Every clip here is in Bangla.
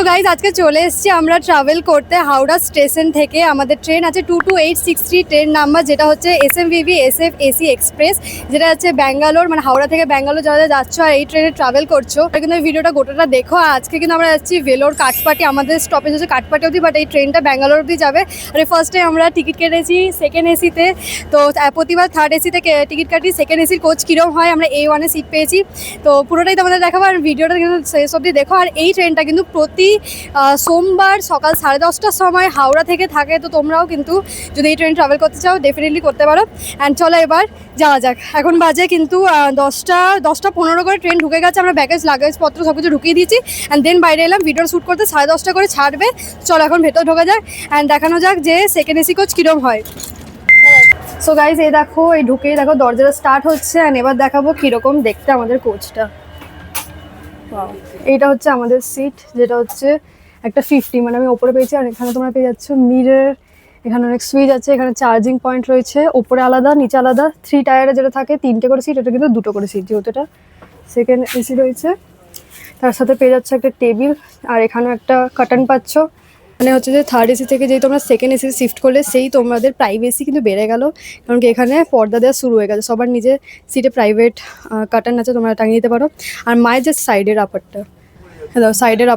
গাইজ আজকে চলে এসেছি আমরা ট্রাভেল করতে হাওড়া স্টেশন থেকে। আমাদের ট্রেন আছে 22863 ট্রেন নাম্বার, যেটা হচ্ছে SMVB SF AC এক্সপ্রেস, যেটা হচ্ছে ব্যাঙ্গালোর, মানে হাওড়া থেকে ব্যাঙ্গালোর যারা যাচ্ছ আর এই ট্রেনে ট্রাভেল করছো কিন্তু এই ভিডিওটা গোটাটা দেখো। আজকে কিন্তু আমরা যাচ্ছি ভেলোর কাটপাটি, আমাদের স্টপেজ হচ্ছে কাটপাটি অবধি, বাট এই ট্রেনটা ব্যাঙ্গালোর অবধি যাবে। আর ফার্স্ট টাইম আমরা টিকিট কেটেছি সেকেন্ড এসিতে, তো প্রতিবার থার্ড এসিতে টিকিট কাটি। সেকেন্ড এসির কোচ কীরকম হয়, আমরা A1-এ সিট পেয়েছি, তো পুরোটাই তোমাদের দেখাবো আর ভিডিওটা কিন্তু শেষ অবধি দেখো। আর এই ট্রেনটা কিন্তু প্রতি সোমবার সকাল 10:30টার সময় হাওড়া থেকে থাকে, তো তোমরাও কিন্তু যদি এই ট্রেন ট্রাভেল করতে চাও ডেফিনেটলি করতে পারো। অ্যান্ড চলো এবার যাওয়া যাক। এখন বাজে কিন্তু 10:15 করে ট্রেন ঢুকে গেছে, আমরা লাগেজপত্র সব কিছু ঢুকিয়ে দিয়েছি। অ্যান্ড দেন বাইরে এলাম ভিডিও শ্যুট করতে, 10:30 করে ছাড়বে। চলো এখন ভেতর ঢোকা যাক অ্যান্ড দেখানো যাক যে সেকেন্ড এসি কোচ কীরকম হয়। সো গাইজ এই দেখো, এই ঢুকেই দেখো দরজাটা স্টার্ট হচ্ছে। অ্যান্ড এবার দেখাবো কীরকম দেখতে আমাদের কোচটা। এইটা হচ্ছে আমাদের সিট, যেটা হচ্ছে একটা 50, মানে আমি ওপরে পেয়েছি। আর এখানে তোমরা পেয়ে যাচ্ছ মিরর, এখানে অনেক সুইচ আছে, এখানে চার্জিং পয়েন্ট রয়েছে, ওপরে আলাদা নিচে আলাদা। 3 টায়ারে যেটা থাকে 3টে করে সিট, এটা কিন্তু 2টো করে সিট, যেহেতু এটা সেকেন্ড এসি রয়েছে। তার সাথে পেয়ে যাচ্ছে একটা টেবিল, আর এখানে একটা কার্টেন পাচ্ছ। মানে হচ্ছে যে থার্ড এসি থেকে যেই তোমরা সেকেন্ড এসি শিফট করলে সেই তোমাদের প্রাইভেসি কিন্তু বেড়ে গেল, কারণ কি এখানে পর্দা দেওয়া শুরু হয়ে গেছে। সবার নিজে সিটে প্রাইভেট কার্টেন আছে, তোমরা টাঙিয়ে দিতে পারো। আর মায়ের যে সাইডের আপারটা, হ্যাঁ সাইডের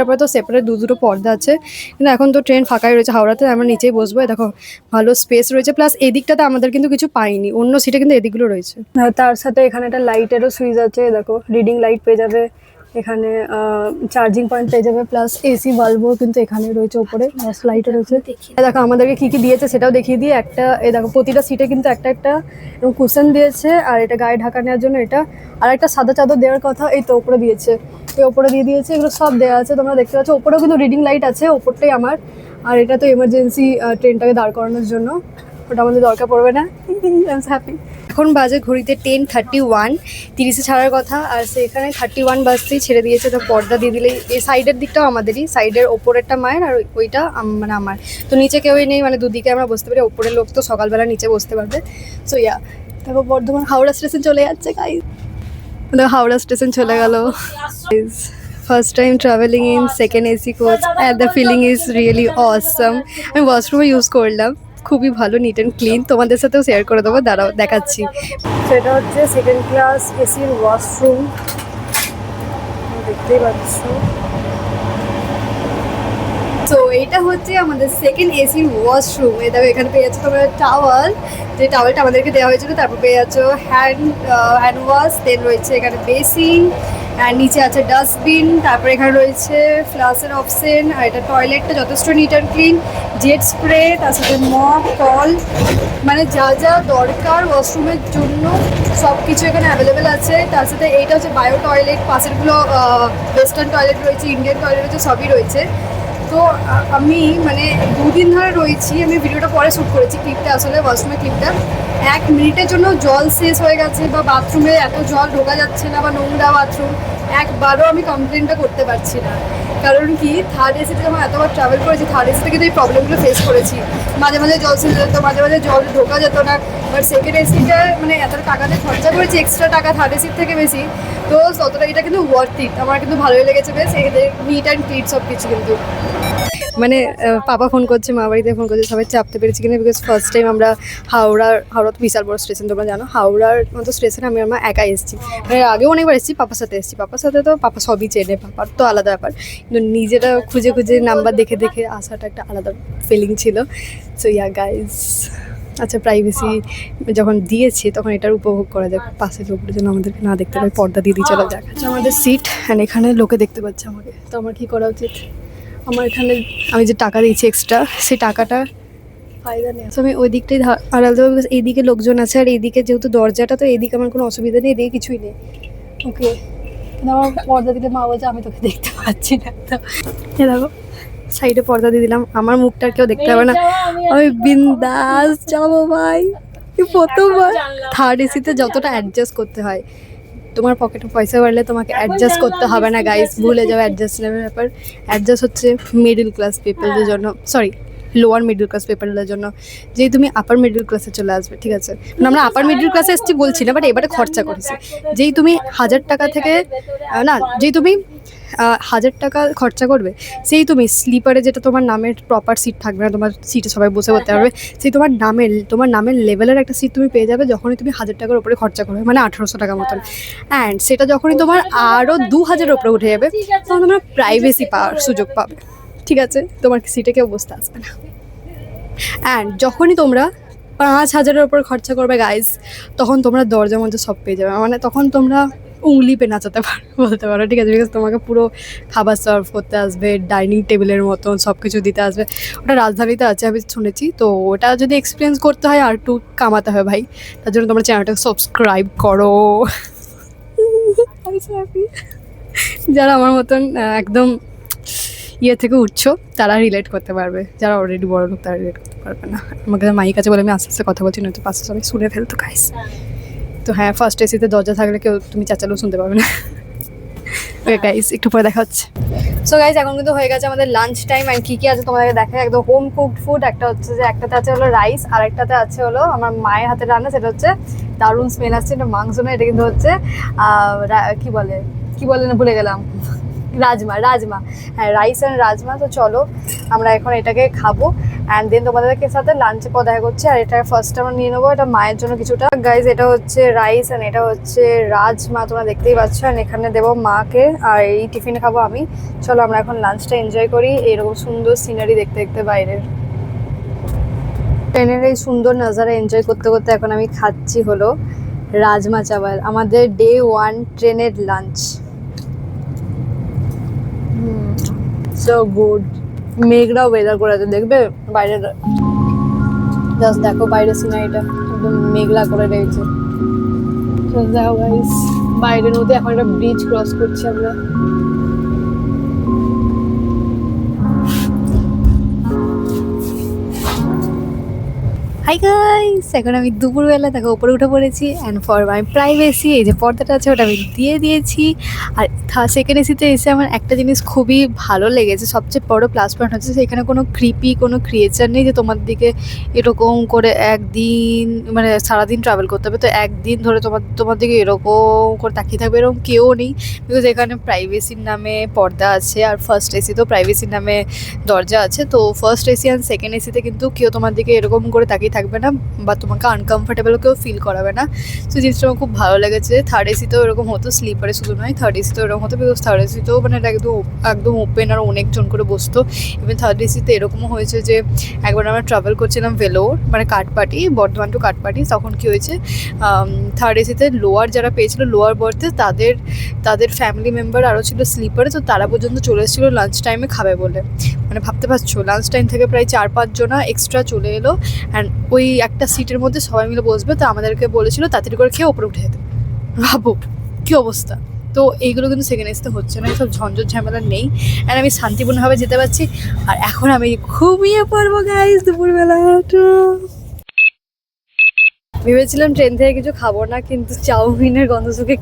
আপারে তো সেপারেট দুটো পর্দা আছে। কিন্তু এখন তো ট্রেন ফাঁকাই রয়েছে হাওড়াতে, আমরা নিচেই বসবো। দেখো ভালো স্পেস রয়েছে, প্লাস এদিকটাতে আমাদের কিন্তু কিছু পাইনি, অন্য সিটে কিন্তু এদিকগুলো রয়েছে। তার সাথে এখানে একটা লাইটেরও সুইচ আছে, দেখো রিডিং লাইট পেয়ে যাবে, এখানে চার্জিং পয়েন্ট পেয়ে যাবে, প্লাস এসি বাল্বও কিন্তু এখানে রয়েছে, ওপরে লাইটও রয়েছে। দেখো আমাদেরকে কী কী দিয়েছে সেটাও দেখিয়ে দিয়ে। একটা দেখো প্রতিটা সিটে কিন্তু একটা এবং কুশন দিয়েছে, আর এটা গায়ে ঢাকা নেওয়ার জন্য এটা, আর একটা সাদা চাদর দেওয়ার কথা এই তো ওপরে দিয়েছে, এই ওপরে দিয়ে দিয়েছে। এগুলো সব দেওয়া আছে, তোমরা দেখতে পাচ্ছ। ওপরেও কিন্তু রিডিং লাইট আছে, ওপরটাই আমার। আর এটা তো এমার্জেন্সি ট্রেনটাকে দাঁড় করানোর জন্য, ওটা আমাদের দরকার পড়বে না। I am happy. এখন বাজে ঘড়িতে 10:31, 30-এ ছাড়ার কথা, আর সেখানে 31 বাজতেই ছেড়ে দিয়েছে। তো পর্দা দিয়ে দিলেই, এই সাইডের দিকটাও আমাদেরই, সাইডের ওপরেরটা মায়ের আর ওইটা মানে আমার। তো নিচে কেউই নেই, মানে দুদিকে আমরা বসতে পারি। ওপরের লোক তো সকালবেলা নিচে বসতে পারবে। সো ইয়া, তারপর বর্ধমান হাওড়া স্টেশন চলে যাচ্ছে গাইস। হাওড়া স্টেশন চলে গেল। First time travelling in second AC coach and the feeling is really awesome. আমি ওয়াশরুমে ইউজ করলাম, খুবই ভালো, নিট অ্যান্ড ক্লিন। তোমাদের সাথেও শেয়ার করে দেবো, দাঁড়াও দেখাচ্ছি। সেটা হচ্ছে সেকেন্ড ক্লাস এসির ওয়াশরুম, দেখতেই পাচ্ছ। তো এইটা হচ্ছে আমাদের সেকেন্ড এসির ওয়াশরুম। এই দেখো এখানে পেয়ে যাচ্ছ তোমরা টাওয়াল, যে টাওয়ালটা আমাদেরকে দেওয়া হয়েছিল। তারপর পেয়ে যাচ্ছ হ্যান্ড ওয়াশ, দেন রয়েছে এখানে বেসিন, আর নিচে আছে ডাস্টবিন। তারপরে এখানে রয়েছে ফ্লাসের অপশন, আর এটা টয়লেটটা যথেষ্ট neat and clean, jet spray, তার সাথে মপ, কল, মানে যা যা দরকার ওয়াশরুমের জন্য সব কিছু এখানে অ্যাভেলেবেল আছে। তার সাথে এইটা হচ্ছে বায়ো টয়লেট, পাশেরগুলো ওয়েস্টার্ন টয়লেট রয়েছে, ইন্ডিয়ান টয়লেট রয়েছে, সবই রয়েছে। তো আমি মানে 2 দিন ধরে রয়েছি, আমি ভিডিওটা পরে শ্যুট করেছি ক্লিপটা, আসলে ওয়াশরুমের ক্লিপটা। 1 মিনিটের জন্য জল শেষ হয়ে গেছে, বা বাথরুমে এত জল ঢোকা যাচ্ছে না, বা নোংরা বাথরুম, একবারও আমি কমপ্লেনটা করতে পারছি না। কারণ কি থার্ড এসিতে যখন এতবার ট্রাভেল করেছি, থার্ড এসিতে কিন্তু এই প্রবলেমগুলো ফেস করেছি। মাঝে মাঝে জল শেষ যেত, মাঝে মাঝে জল ঢোকা যেত না। বাট সেকেন্ড এসিটা মানে এতটা টাকাতে খরচা করেছি, এক্সট্রা টাকা থার্ড এসির থেকে বেশি, তো ততটা এটা কিন্তু ওয়ার্থ ইট, আমার কিন্তু ভালোই লেগেছে বেশ। এদের নিট অ্যান্ড ক্লিন সব কিছু কিন্তু। মানে পাপা ফোন করছে, মা বাড়িতে ফোন করছে, সবাই চাপতে পেরেছি কিনা, বিকজ ফার্স্ট টাইম আমরা হাওড়া তো বিশাল বড় স্টেশন, তোমরা জানো। হাওড়ার মতো স্টেশনে আমি আমার একাই এসেছি, মানে আগেও অনেকবার এসেছি, পাপার সাথে এসেছি। পাপার সাথে তো পাপা সবই চেনে, পাপার তো আলাদা ব্যাপার, কিন্তু নিজেরা খুঁজে খুঁজে নাম্বার দেখে দেখে আসাটা একটা আলাদা ফিলিং ছিল। সো ইয়া গাইজ, আচ্ছা প্রাইভেসি যখন দিয়েছি তখন এটার উপভোগ করা যাক, পাশের লোকগুলো যেন আমাদেরকে না দেখতে পাই, পর্দা দিয়ে দিয়ে চলা যাক। আচ্ছা আমাদের সিট, অ্যান্ড এখানে লোকে দেখতে পাচ্ছে আমাকে, তো আমার কী করা উচিত? আমার এখানে আমি যে টাকা দিয়েছি এক্সট্রা, সেই টাকাটা ফায়দা নেই। তো আমি ওই দিকটাই আড়াল দেবো, বিকজ এইদিকে লোকজন আছে, আর এইদিকে যেহেতু দরজাটা, তো এইদিকে আমার কোনো অসুবিধা নেই, এদিকে কিছুই নেই। ওকে, কিন্তু আমার পর্দা দিলে মা বলছে আমি তোকে দেখতে পাচ্ছি না। তো দেখো সাইডে পর্দা দিয়ে দিলাম, আমার মুখটা কেউ দেখতে পাবে না, আমি বিন্দাস যাবো ভাই। প্রথমবার থার্ড এসিতে যতটা অ্যাডজাস্ট করতে হয়, তোমার পকেটে পয়সা বাড়লে তোমাকে অ্যাডজাস্ট করতে হবে না গাইস, ভুলে যাও অ্যাডজাস্টের ব্যাপার। অ্যাডজাস্ট হচ্ছে মিডল ক্লাস পিপলদের জন্য, সরি লোয়ার মিডল ক্লাস পিপলদের জন্য। যেই তুমি আপার মিডল ক্লাসে চলে আসবে, ঠিক আছে, মানে আমরা আপার মিডল ক্লাসে এসেছি বলছি না, বাট এবারে খরচা করেছি। যেই তুমি 1000 টাকা থেকে না, যেই তুমি 1,000 টাকা খরচা করবে, সেই তুমি স্লিপারে যেটা তোমার নামের প্রপার সিট থাকবে না, তোমার সিটে সবাই বসে করতে পারবে, সেই তোমার নামের লেভেলের একটা সিট তুমি পেয়ে যাবে যখনই তুমি 1,000 টাকার উপরে খরচা করবে, মানে 1,800 টাকা মতন। অ্যান্ড সেটা যখনই তোমার আরও 2,000-এর উপরে উঠে যাবে তখন তোমরা প্রাইভেসি পাওয়ার সুযোগ পাবে, ঠিক আছে? তোমার সিটে কেউ বসতে আসবে না। অ্যান্ড যখনই তোমরা 5,000-এর ওপর খরচা করবে গাইজ, তখন তোমরা দরজার মধ্যে সব পেয়ে যাবে, মানে তখন তোমরা উংলি পে নাচাতে পারো বলতে পারো, ঠিক আছে? বিকজ তোমাকে পুরো খাবার সার্ভ করতে আসবে, ডাইনিং টেবিলের মতন সব কিছু দিতে আসবে। ওটা রাজধানীতে আছে আমি শুনেছি, তো ওটা যদি এক্সপিরিয়েন্স করতে হয় আর একটু কামাতে হয় ভাই, তার জন্য তোমার চ্যানেলটাকে সাবস্ক্রাইব করো। যারা আমার মতন একদম থেকে উঠছো তারা রিলেট করতে পারবে, যারা অলরেডি বড় লোক তারা রিলেট করতে পারবে না। আমাকে মাইক আছে বলে আমি আস্তে আস্তে কথা বলছি, নয়তো পাশে সবাই শুনে ফেলতো গাইস। তো হ্যাঁ, ফার্স্ট এসিতে দরজা থাকলে কেউ তুমি চাচালেও শুনতে পাবে না। ওকে গাইস, একটু পরে দেখা হচ্ছে। সো গাইস, এখন কিন্তু হয়ে গেছে আমাদের লাঞ্চ টাইম। অ্যান্ড কী কী আছে তোমাদেরকে দেখা, একদম হোম কুকড ফুড। একটা হচ্ছে যে একটাতে আছে হলো রাইস, আর একটাতে আছে হলো আমার মায়ের হাতে রান্না, সেটা হচ্ছে দারুণ স্মেল আসছে। এটা মাংস না, এটা কিন্তু হচ্ছে কি বলে না, ভুলে গেলাম, রাজমা। হ্যাঁ, রাইস অ্যান্ড রাজমা। তো চলো আমরা এখন এটাকে খাবো, অ্যান্ড দেন তোমাদেরকে সাথে লাঞ্চে পর দেখা করছে। আর এটা ফার্স্ট আমরা নিয়ে নেবো, এটা মায়ের জন্য কিছুটা। গাইজ, এটা হচ্ছে রাইস অ্যান্ড এটা হচ্ছে রাজমা, তোমরা দেখতেই পাচ্ছ। অ্যান্ড এখানে দেবো মাকে, আর এই টিফিনে খাবো আমি। চলো আমরা এখন লাঞ্চটা এনজয় করি, এইরকম সুন্দর সিনারি দেখতে দেখতে বাইরের ট্রেনের এই সুন্দর নাজারা এনজয় করতে করতে এখন আমি খাচ্ছি হলো রাজমা চাওয়াল, আমাদের ডে 1 ট্রেনের লাঞ্চ। So good. মেঘরাও ওয়েদার করে আছে, দেখবে বাইরের, জাস্ট দেখো বাইরের সিনারিটা একদম মেঘলা করে রয়েছে। দেখো গাইস, বাইরের মধ্যে এখন একটা ব্রিজ ক্রস করছি আমরা। হাই গাইস, এখন আমি দুপুরবেলা দেখো উপরে উঠে পড়েছি। অ্যান্ড ফর মাই প্রাইভেসি এই যে পর্দাটা আছে ওটা আমি দিয়ে দিয়েছি। আর সেকেন্ড এসিতে এসে আমার একটা জিনিস খুবই ভালো লেগেছে, সবচেয়ে বড় প্লাস পয়েন্ট হচ্ছে সেখানে কোনো কোনো ক্রিয়েচার নেই যে তোমার দিকে এরকম করে একদিন, মানে সারাদিন ট্রাভেল করতে হবে তো একদিন ধরে তোমার দিকে এরকম করে তাকিয়ে থাকবে, এরকম কেউ নেই। বিকজ এখানে প্রাইভেসির নামে পর্দা আছে, আর ফার্স্ট এসিতেও প্রাইভেসির নামে দরজা আছে। তো ফার্স্ট এসি আর সেকেন্ড এসিতে কিন্তু কেউ তোমার দিকে এরকম করে তাকিয়ে থাকবে না, বা তোমাকে আনকমফোর্টেবল কেউ ফিল করাবে না। সো জিনিসটা আমার খুব ভালো লেগেছে। থার্ড এসিতেও এরকম হতো, স্লিপারে শুধু নয়, থার্ড এসিতেও এরকম হতো। বিকজ থার্ড এসিতেও মানে এটা একদম ওপেন, আর অনেকজন করে বসতো। ইভেন থার্ড এসিতে এরকমও হয়েছে যে একবার আমরা ট্রাভেল করছিলাম ভেলোর, মানে কাঠপাটি, বর্ধমান টু কাঠপাটি। তখন কী হয়েছে, থার্ড এসিতে লোয়ার যারা পেয়েছিল, লোয়ার বার্থে তাদের ফ্যামিলি মেম্বার আরও ছিল স্লিপারে, তো তারা পর্যন্ত চলে এসেছিলো লাঞ্চ টাইমে খাবে বলে। মানে ভাবতে পারছো, লাঞ্চ টাইম থেকে প্রায় 4-5 জনা এক্সট্রা চলে এলো। অ্যান্ড ওই একটা সিটের মধ্যে সবাই মিলে বসবে, তো আমাদেরকে বলেছিল তাড়াতাড়ি করে খেয়ে ওপরে উঠে যেতে। ভাবো কী অবস্থা। তো এইগুলো কিন্তু সেকেন্ড এসিতে হচ্ছে না, এইসব ঝঞ্ঝট ঝামেলা নেই। অ্যান্ড আমি শান্তিপূর্ণভাবে যেতে পারছি। আর এখন আমি ঘুমিয়ে পড়বো গাইস দুপুরবেলা। ভেবেছিলাম ট্রেন থেকে কিছু খাবো না, কিন্তু চাউমিনের গন্ধ শুকে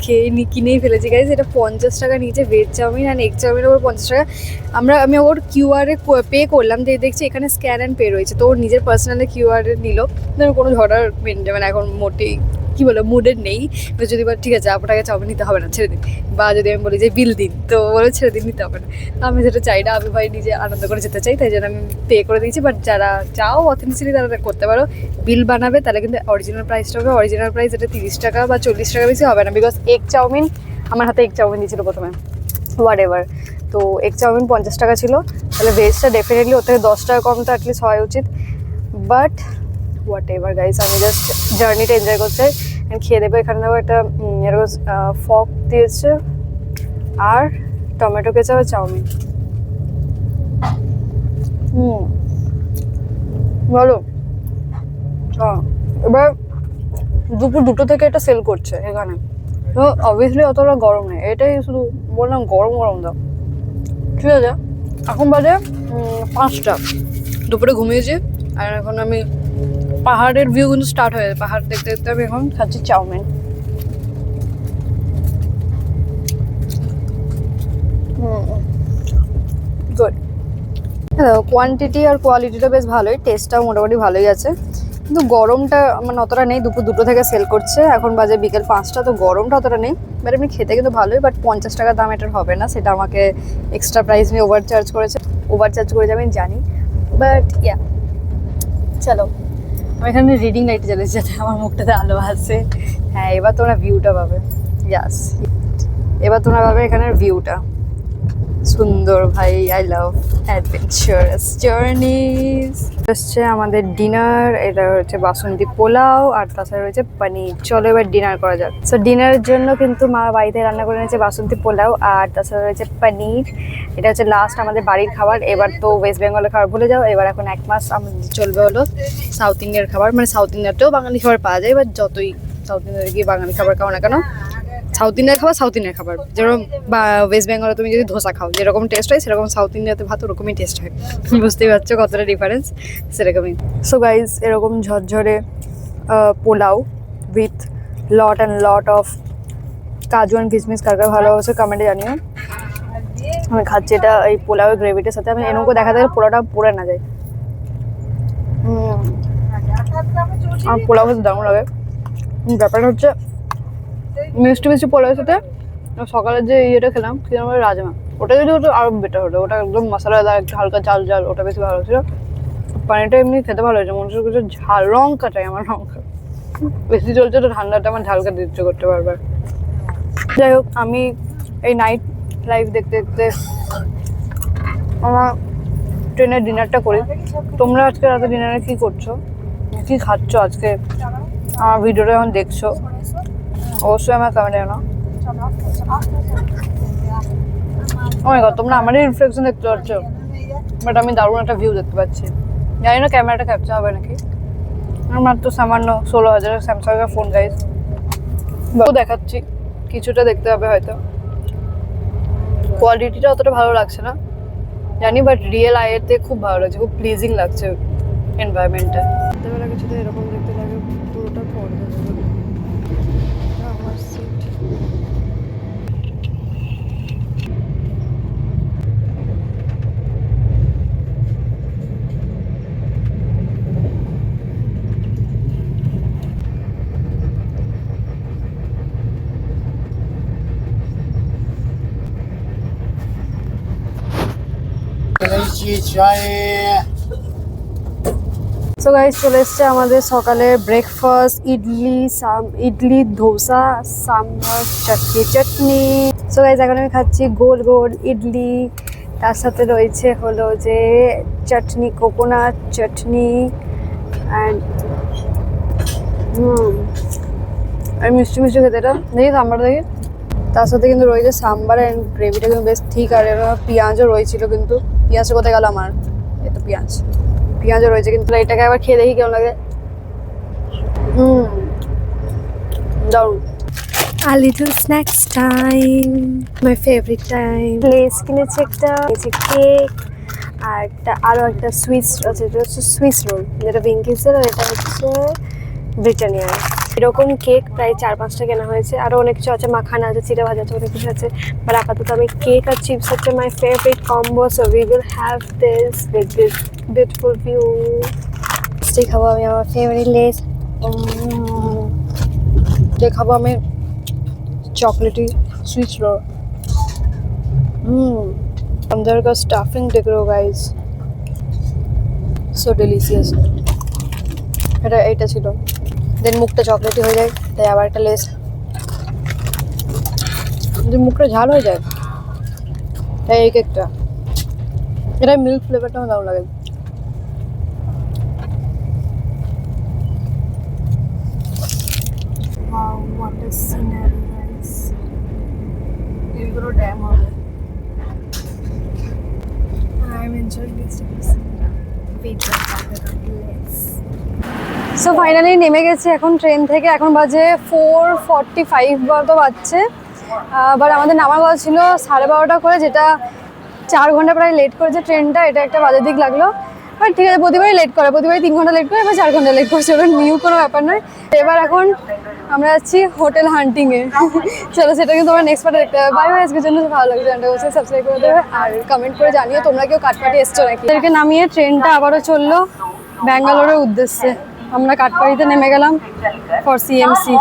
কিনেই ফেলেছি গাইস। এটা 50 টাকা নিচে ভেজ চাউমিন, আর এগ চাউমিনের ওপর 50 টাকা। আমি ওর কিউআরে পে করলাম, দিয়ে দেখছি এখানে স্ক্যান অ্যান্ড পে রয়েছে, তো ওর নিজের পার্সোনালি কিউআরে নিল। কোনো ঝড়ার মানে এখন মোটেই কী বলো মুডের নেই। যদি বা ঠিক আছে আপনাকে চাউমিন নিতে হবে না, ছেড়ে দিন। বা যদি আমি বলি যে বিল দিন, তো বলে ছেড়ে দিন, নিতে হবে না। তো আমি সেটা চাই না, আমি ভাই নিজে আনন্দ করে যেতে চাই, তাই জন্য আমি পে করে দিয়েছি। বাট যারা চাও অথেন্টিসিটি তারা করতে পারো, বিল বানাবে তাহলে কিন্তু অরিজিনাল প্রাইসটা হবে। অরিজিনাল প্রাইস এটা 30 টাকা বা 40 টাকা বেশি হবে না। বিকজ এগ চাউমিন, আমার হাতে এগ চাউমিন দিয়েছিল প্রথমে, হোয়াট এভার। তো এগ চাউমিন 50 টাকা ছিল, তাহলে ভেজটা ডেফিনেটলি ওর থেকে 10 টাকা কম তো অ্যাটলিস্ট হওয়া উচিত। বাট হোয়াট এভার গাইস, আমি জাস্ট জার্নিটা এনজয় করতে খেয়ে দেবো। এখানে দেবো একটা এরকম ফক দিয়েছে, আর টমেটো কেচাপ আর চাউমিন। বলো। এবার দুপুর 2টো থেকে এটা সেল করছে এখানে, তো অবভিয়াসলি অতটা গরম নেই, এটাই শুধু বললাম গরম দাও। ঠিক আছে, এখন বাজে 5টা, দুপুরে ঘুমিয়েছি। আর এখন আমি পাহাড়ের ভিউ কিন্তু স্টার্ট হয়ে যায়, পাহাড় দেখতে দেখতে আমি এখন খাচ্ছি চাউমিন। গুড। কোয়ান্টিটি আর কোয়ালিটিটা বেশ ভালোই, টেস্টটাও মোটামুটি ভালোই আছে। কিন্তু গরমটা মানে অতটা নেই, দুপুর 2টো থেকে সেল করছে, এখন বাজে বিকেল 5টা, তো গরমটা অতটা নেই। বাট এমনি খেতে কিন্তু ভালোই, বাট 50 টাকা দাম এটার হবে না, সেটা আমাকে এক্সট্রা প্রাইস নিয়ে ওভার চার্জ করেছে আমি জানি। বাট ইয়া চলো, আমি এখানে রিডিং লাইট জ্বালিয়েছি যাতে আমার মুখটাতে আলো আসে। হ্যাঁ, এবার তোমরা ভিউটা পাবে। ইয়াস, এবার তোমরা পাবে এখানের ভিউটা সুন্দর ভাই। I love adventurous জার্নিজ। হচ্ছে আমাদের ডিনার, এটা হচ্ছে বাসন্তী পোলাও আর তাছাড়া রয়েছে পনির। চলো এবার ডিনার করা যাক। সো ডিনারের জন্য কিন্তু মা বাড়িতে রান্না করে নিয়েছে বাসন্তী পোলাও আর তাছাড়া রয়েছে পনির। এটা হচ্ছে লাস্ট আমাদের বাড়ির খাবার। এবার তো ওয়েস্ট বেঙ্গলের খাবার ভুলে যাও, এবার এখন 1 মাস আমাদের চলবে হলো সাউথ ইন্ডিয়ার খাবার। মানে সাউথ ইন্ডিয়াতেও বাঙালি খাবার পাওয়া যায়, এবার যতই সাউথ ইন্ডিয়ার গিয়ে বাঙালি খাবার খাও না কেন, সাউথ ইন্ডিয়ার খাবার যেরকম বা ওয়েস্ট বেঙ্গলে তুমি যদি ধোসা খাও যেরকম টেস্ট হয়, সেরকম সাউথ ইন্ডিয়াতে ভাত ওরকমই টেস্ট হয়। বুঝতেই পারছো কতটা ডিফারেন্স, সেরকমই। সো গাইজ, এরকম ঝরঝরে পোলাও উইথ লট অফ কাজু অ্যান্ড কিশমিশ কার কার ভালো হচ্ছে কমেন্টে জানিও। আমি খাচ্ছি এটা এই পোলাওয়ের গ্রেভিটার সাথে। আমি এরকম দেখাতে গেলে পোলাওটা পড়ে না যায়। আমার পোলাও খেতে দারুণ লাগে। ব্যাপারটা হচ্ছে মিষ্টি পোলাওয়ের সাথে সকালের যে ইয়েটা খেলাম সেটা আমার রাজমা, ওটা যদি ওটা আরো বেটার হতো। ওটা একদম মশলাদার, একটু হালকা ঝাল, ওটা বেশি ভালো ছিল। পানিটা এমনি খেতে ভালো হয়েছে, মনে হচ্ছে কিছু ঝাল। লঙ্কা চাই আমার, লঙ্কা বেশি চলছে তো ঠান্ডাটা আমার ঝাল খেতে ইচ্ছে করতে পারবে। যাই হোক, আমি এই নাইট লাইফ দেখতে দেখতে আমার ট্রেনের ডিনারটা করি। তোমরা আজকে রাতে ডিনারে কি করছো, কি খাচ্ছ আজকে, আমার ভিডিওটা যখন দেখছো অবশ্যই আমার কমেন্টে জানাও। ও মাই গড, তোমরা আমারই রিফ্লেকশন দেখতে পাচ্ছ, বাট আমি দারুণ একটা ভিউ দেখতে পাচ্ছি। জানি না ক্যামেরাটা ক্যাপচার হবে নাকি। আমার মাত্র সামান্য 16,000 স্যামসাংয়ের ফোন গাইজ, দেখাচ্ছি কিছুটা দেখতে হবে হয়তো। কোয়ালিটিটা অতটা ভালো লাগছে না জানি, বাট রিয়েল আইয়েতে খুব ভালো লাগছে, খুব প্লিজিং লাগছে এনভায়রনমেন্টটা। রাত্রেবেলা কিছুটা এরকম দেখতে লাগে, পুরোটা পর্দা আমার সিট। সো গাইস, চলে এসছে আমাদের সকালের ব্রেকফাস্ট। ইডলি, ধোসা, সাম্বার, চাটনি। সো গাইস, এখন আমি খাচ্ছি গোল ইডলি, তার সাথে রয়েছে হলো যে চাটনি, কোকোনাট চাটনি অ্যান্ড আমি মিষ্টি খেতে। এটা দেখি সাম্বারটা দেখি, তার সাথে কিন্তু রয়েছে সাম্বার অ্যান্ড গ্রেভিটা কিন্তু বেশ ঠিক। আর পেঁয়াজও রয়েছিল, কিন্তু পেঁয়াজটা কোথায় গেল আমার, এই তো পেঁয়াজও রয়েছে। কিন্তু এটাকে আবার খেয়ে দেখি কেমন লাগে। দারুণ। A little snacks time, my favorite time. Less কিনেছি একটা, কেক আর আরো একটা সুইস আছে, এটা হচ্ছে সুইস রোল, যেটা বিঙ্কিসের, আর এটা হচ্ছে ব্রিটানিয়ার। এরকম কেক প্রায় 4-5টা কেনা হয়েছে, আরো অনেক কিছু আছে, মাখানা আছে, চিড়া ভাজা আছে, অনেক কিছু আছে। বাট আপাতত আমি কেক আর চিপস হচ্ছে my favourite combo, so we will have this with this beautiful view. খাবো আমি আমার ফেভারিট লেস, খাবো আমি चॉकलेटी स्वीट रोल। अंदर का स्टफिंग देख रहे हो गाइस, सो डिलीशियस। এটা ছিল, দেন মুখটা চকলেটি হয়ে যায়, তাই আবার একটা লেস, যদি মুখটা ঝাল হয়ে যায় তাই এই কেকটা। এটা মিল্ক ফ্লেভারটা আমার দারুণ লাগে। Wow, what a scenery guys. এগুলো ড্যাম হবে। I'm enjoying this so finally নেমে গেছি এখন ট্রেন থেকে। এখন বাজে 4:45 মতো বাজছে। বাট আমাদের নামার কথা ছিল 12:30 করে, যেটা 4 ঘন্টা প্রায় লেট করেছে ট্রেনটা। এটা একটা বাজে দিক লাগলো, বাট ঠিক আছে, প্রতিবারই লেট করে, প্রতিবারই 3 ঘন্টা লেট করে, এবার 4 ঘন্টা লেট করছে, ওটা নিউ কোনো ব্যাপার নয়। এবার এখন আমরা যাচ্ছি হোটেল হান্টিংয়ে। চলো, সেটা কিন্তু তোমরা নেক্সট পার্টে দেখতে হবে। বাই বাই, আজকের জন্য ভালো লাগছে, চ্যানেলটা অবশ্যই সাবস্ক্রাইব করে দেবে আর কমেন্ট করে জানিও তোমরা কেউ কাঠপাটি এসছো নাকি। এদেরকে নামিয়ে ট্রেনটা আবারও চললো ব্যাঙ্গালোরের উদ্দেশ্যে। আমরা কাঠপাড়িতে নেমে গেলাম ফর সিএমসি।